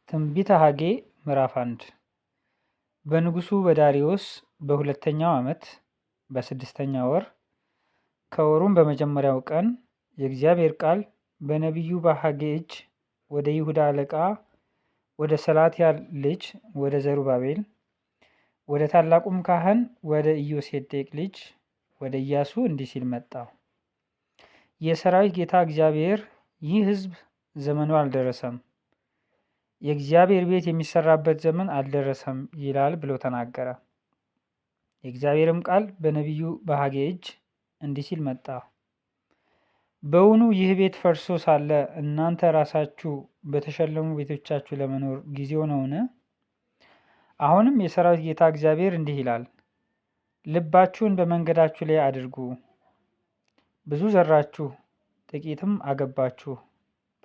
ትንቢተ ሐጌ ምዕራፍ 1 በንጉሡ በዳርዮስ በሁለተኛው ዓመት በስድስተኛው ወር ከወሩም በመጀመሪያው ቀን የእግዚአብሔር ቃል በነቢዩ በሐጌ እጅ ወደ ይሁዳ አለቃ ወደ ሰላትያል ልጅ ወደ ዘሩባቤል ወደ ታላቁም ካህን ወደ ኢዮሴዴቅ ልጅ ወደ ኢያሱ እንዲህ ሲል መጣ። የሰራዊት ጌታ እግዚአብሔር ይህ ሕዝብ ዘመኑ አልደረሰም፣ የእግዚአብሔር ቤት የሚሰራበት ዘመን አልደረሰም ይላል ብሎ ተናገረ። የእግዚአብሔርም ቃል በነቢዩ በሐጌ እጅ እንዲህ ሲል መጣ። በውኑ ይህ ቤት ፈርሶ ሳለ እናንተ ራሳችሁ በተሸለሙ ቤቶቻችሁ ለመኖር ጊዜው ነውን? አሁንም የሰራዊት ጌታ እግዚአብሔር እንዲህ ይላል፣ ልባችሁን በመንገዳችሁ ላይ አድርጉ። ብዙ ዘራችሁ፣ ጥቂትም አገባችሁ፣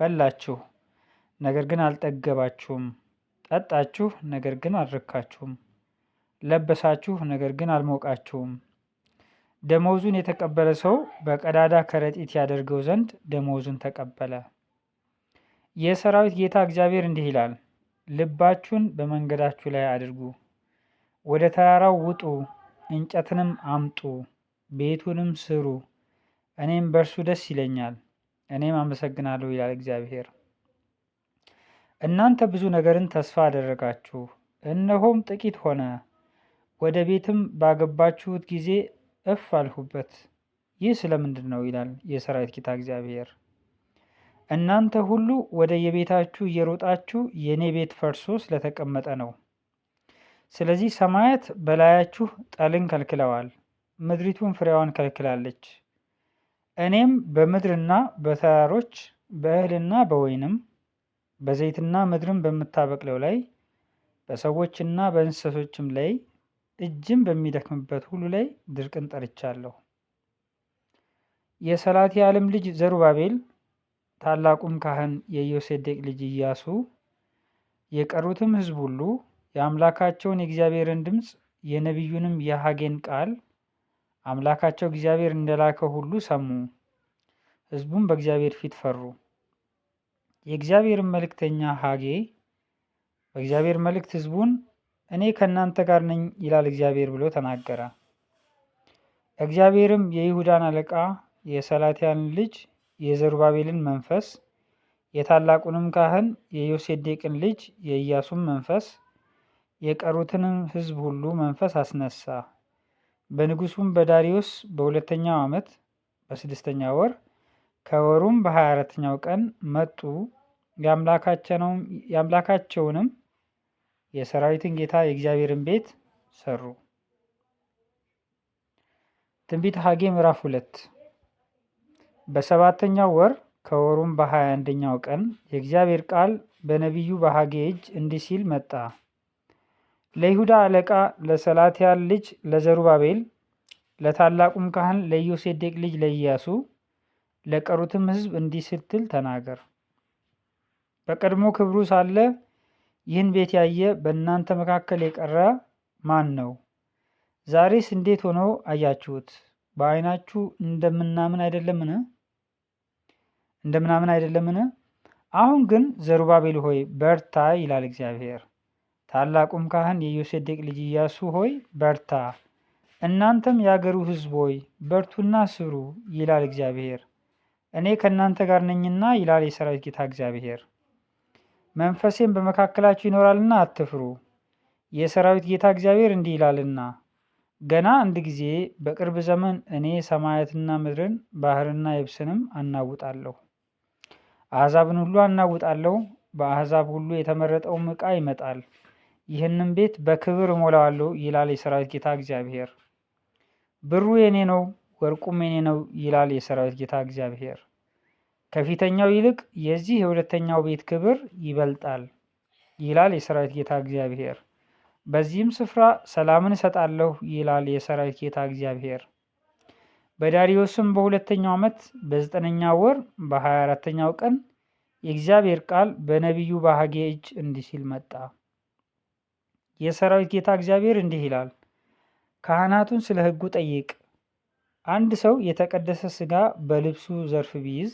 በላችሁ፣ ነገር ግን አልጠገባችሁም። ጠጣችሁ፣ ነገር ግን አልረካችሁም። ለበሳችሁ፣ ነገር ግን አልሞቃችሁም። ደመወዙን የተቀበለ ሰው በቀዳዳ ከረጢት ያደርገው ዘንድ ደመወዙን ተቀበለ። የሰራዊት ጌታ እግዚአብሔር እንዲህ ይላል፣ ልባችሁን በመንገዳችሁ ላይ አድርጉ። ወደ ተራራው ውጡ፣ እንጨትንም አምጡ፣ ቤቱንም ስሩ። እኔም በእርሱ ደስ ይለኛል፣ እኔም አመሰግናለሁ ይላል እግዚአብሔር። እናንተ ብዙ ነገርን ተስፋ አደረጋችሁ፣ እነሆም ጥቂት ሆነ። ወደ ቤትም ባገባችሁት ጊዜ እፍ አልሁበት። ይህ ስለምንድን ነው ይላል የሰራዊት ጌታ እግዚአብሔር። እናንተ ሁሉ ወደ የቤታችሁ እየሮጣችሁ የእኔ ቤት ፈርሶ ስለተቀመጠ ነው። ስለዚህ ሰማያት በላያችሁ ጠልን ከልክለዋል፣ ምድሪቱን ፍሬዋን ከልክላለች። እኔም በምድርና በተራሮች በእህልና በወይንም በዘይትና ምድርም በምታበቅለው ላይ በሰዎችና በእንስሶችም ላይ እጅም በሚደክምበት ሁሉ ላይ ድርቅን ጠርቻለሁ። የሰላትያልም ልጅ ዘሩባቤል፣ ታላቁም ካህን የኢዮሴዴቅ ልጅ ኢያሱ፣ የቀሩትም ሕዝብ ሁሉ የአምላካቸውን የእግዚአብሔርን ድምፅ የነቢዩንም የሐጌን ቃል አምላካቸው እግዚአብሔር እንደላከው ሁሉ ሰሙ። ሕዝቡም በእግዚአብሔር ፊት ፈሩ። የእግዚአብሔርን መልእክተኛ ሐጌ በእግዚአብሔር መልእክት ሕዝቡን እኔ ከእናንተ ጋር ነኝ ይላል እግዚአብሔር ብሎ ተናገረ። እግዚአብሔርም የይሁዳን አለቃ የሰላትያልን ልጅ የዘሩባቤልን መንፈስ፣ የታላቁንም ካህን የዮሴዴቅን ልጅ የኢያሱን መንፈስ፣ የቀሩትንም ሕዝብ ሁሉ መንፈስ አስነሳ። በንጉሡም በዳርዮስ በሁለተኛው ዓመት በስድስተኛው ወር ከወሩም በ24ኛው ቀን መጡ። የአምላካቸውንም የሰራዊትን ጌታ የእግዚአብሔርን ቤት ሰሩ። ትንቢተ ሐጌ ምዕራፍ 2 በሰባተኛው ወር ከወሩም በ21ኛው ቀን የእግዚአብሔር ቃል በነቢዩ በሐጌ እጅ እንዲህ ሲል መጣ። ለይሁዳ አለቃ ለሰላትያል ልጅ ለዘሩባቤል፣ ለታላቁም ካህን ለኢዮሴዴቅ ልጅ ለኢያሱ፣ ለቀሩትም ሕዝብ እንዲህ ስትል ተናገር። በቀድሞ ክብሩ ሳለ ይህን ቤት ያየ በእናንተ መካከል የቀረ ማን ነው? ዛሬስ እንዴት ሆኖ አያችሁት? በዓይናችሁ እንደምናምን አይደለምን? አሁን ግን ዘሩባቤል ሆይ በርታ ይላል እግዚአብሔር። ታላቁም ካህን የኢዮሴዴቅ ልጅ ኢያሱ ሆይ በርታ፣ እናንተም የአገሩ ሕዝብ ሆይ በርቱና ስሩ ይላል እግዚአብሔር። እኔ ከእናንተ ጋር ነኝና ይላል የሰራዊት ጌታ እግዚአብሔር። መንፈሴም በመካከላችሁ ይኖራልና አትፍሩ። የሰራዊት ጌታ እግዚአብሔር እንዲህ ይላልና ገና አንድ ጊዜ በቅርብ ዘመን እኔ ሰማያትና ምድርን ባህርና የብስንም አናውጣለሁ። አሕዛብን ሁሉ አናውጣለሁ። በአሕዛብ ሁሉ የተመረጠውም ዕቃ ይመጣል። ይህንም ቤት በክብር እሞላዋለሁ ይላል የሰራዊት ጌታ እግዚአብሔር። ብሩ የኔ ነው፣ ወርቁም የኔ ነው ይላል የሰራዊት ጌታ እግዚአብሔር። ከፊተኛው ይልቅ የዚህ የሁለተኛው ቤት ክብር ይበልጣል ይላል የሰራዊት ጌታ እግዚአብሔር። በዚህም ስፍራ ሰላምን እሰጣለሁ ይላል የሰራዊት ጌታ እግዚአብሔር። በዳርዮስም በሁለተኛው ዓመት በ9ኛው ወር በ24ኛው ቀን የእግዚአብሔር ቃል በነቢዩ በሐጌ እጅ እንዲህ ሲል መጣ። የሰራዊት ጌታ እግዚአብሔር እንዲህ ይላል፣ ካህናቱን ስለ ሕጉ ጠይቅ። አንድ ሰው የተቀደሰ ሥጋ በልብሱ ዘርፍ ቢይዝ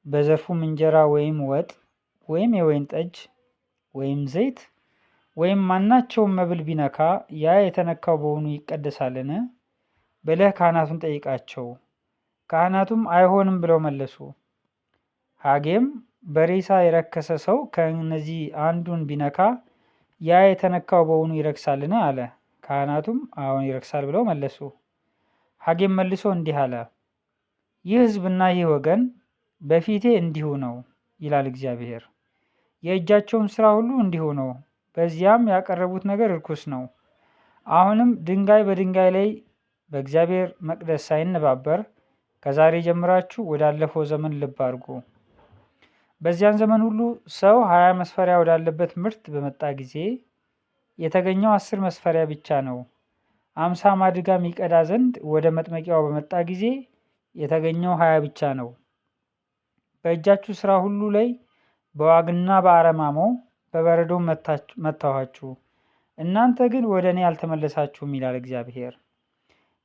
በዘርፉም እንጀራ ወይም ወጥ ወይም የወይን ጠጅ ወይም ዘይት ወይም ማናቸውም መብል ቢነካ ያ የተነካው በውኑ ይቀደሳልን? ብለህ ካህናቱን ጠይቃቸው። ካህናቱም አይሆንም ብለው መለሱ። ሐጌም በሬሳ የረከሰ ሰው ከእነዚህ አንዱን ቢነካ ያ የተነካው በውኑ ይረክሳልን? አለ። ካህናቱም አዎን ይረክሳል ብለው መለሱ። ሐጌም መልሶ እንዲህ አለ፣ ይህ ሕዝብና ይህ ወገን በፊቴ እንዲሁ ነው ይላል እግዚአብሔር። የእጃቸውም ስራ ሁሉ እንዲሁ ነው። በዚያም ያቀረቡት ነገር እርኩስ ነው። አሁንም ድንጋይ በድንጋይ ላይ በእግዚአብሔር መቅደስ ሳይነባበር ከዛሬ ጀምራችሁ ወዳለፈው ዘመን ልብ አድርጉ። በዚያን ዘመን ሁሉ ሰው 20 መስፈሪያ ወዳለበት ምርት በመጣ ጊዜ የተገኘው 10 መስፈሪያ ብቻ ነው። 50 ማድጋም ይቀዳ ዘንድ ወደ መጥመቂያው በመጣ ጊዜ የተገኘው 20 ብቻ ነው። በእጃችሁ ስራ ሁሉ ላይ በዋግና በአረማሞ በበረዶ መታኋችሁ። እናንተ ግን ወደ እኔ አልተመለሳችሁም ይላል እግዚአብሔር።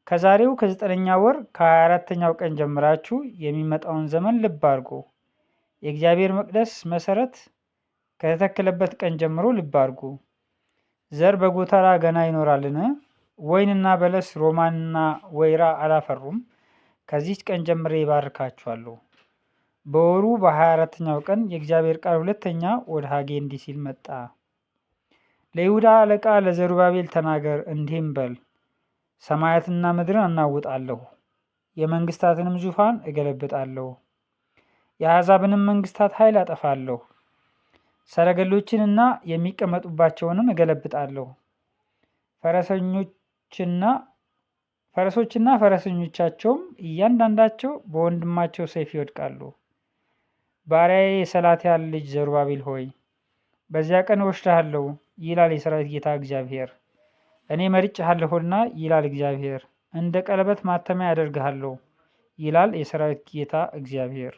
ከዛሬው ከ9ኛ ወር ከ24ኛው ቀን ጀምራችሁ የሚመጣውን ዘመን ልብ አድርጉ። የእግዚአብሔር መቅደስ መሰረት ከተተከለበት ቀን ጀምሮ ልብ አድርጉ። ዘር በጎተራ ገና ይኖራልን? ወይንና በለስ ሮማንና ወይራ አላፈሩም? ከዚች ቀን ጀምሬ ይባርካችኋለሁ። በወሩ በ24ኛው ቀን የእግዚአብሔር ቃል ሁለተኛ ወደ ሐጌ እንዲህ ሲል መጣ። ለይሁዳ አለቃ ለዘሩባቤል ተናገር፣ እንዲህም በል፣ ሰማያትና ምድርን አናውጣለሁ፣ የመንግስታትንም ዙፋን እገለብጣለሁ፣ የአሕዛብንም መንግስታት ኃይል አጠፋለሁ፣ ሰረገሎችንና የሚቀመጡባቸውንም እገለብጣለሁ፣ ፈረሶችና ፈረሰኞቻቸውም እያንዳንዳቸው በወንድማቸው ሰይፍ ይወድቃሉ። ባሪያዬ የሰላትያል ልጅ ዘሩባቤል ሆይ በዚያ ቀን እወስድሃለሁ ይላል የሰራዊት ጌታ እግዚአብሔር። እኔ መርጬሃለሁና ይላል እግዚአብሔር፣ እንደ ቀለበት ማተሚያ ያደርግሃለሁ ይላል የሰራዊት ጌታ እግዚአብሔር።